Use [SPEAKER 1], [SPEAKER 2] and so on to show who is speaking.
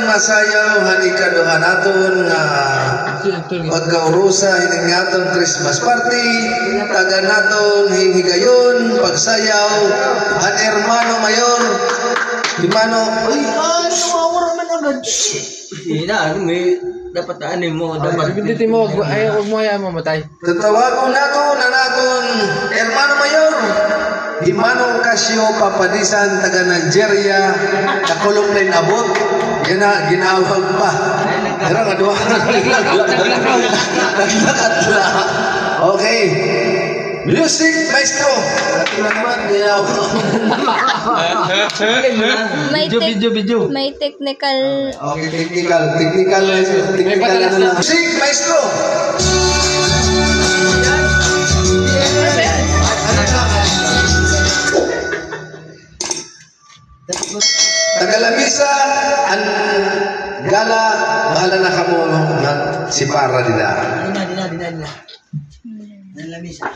[SPEAKER 1] masayaw hanikaduhan naton nga pagkaurusa hining aton Christmas party, taga naton higayon pagsayaw an hermano mayor Hermano, ay, mawara man agad.
[SPEAKER 2] Hindi na, may dapat aanin mo. Dapat
[SPEAKER 3] Bibitin mo, huwag mo hayaan mamatay.
[SPEAKER 1] Tatawagon naton na naton hermano mayor Hermano Casio Papadisan taga Nigeria kakulong na inabot ginawag pa pero nga duwa naglakad. Okay, music maestro
[SPEAKER 2] video.
[SPEAKER 4] May technical.
[SPEAKER 1] okay, technical music maestro. Tagalamisa ang gala bahala na kamo si para nila.
[SPEAKER 2] Dina. Lamisa.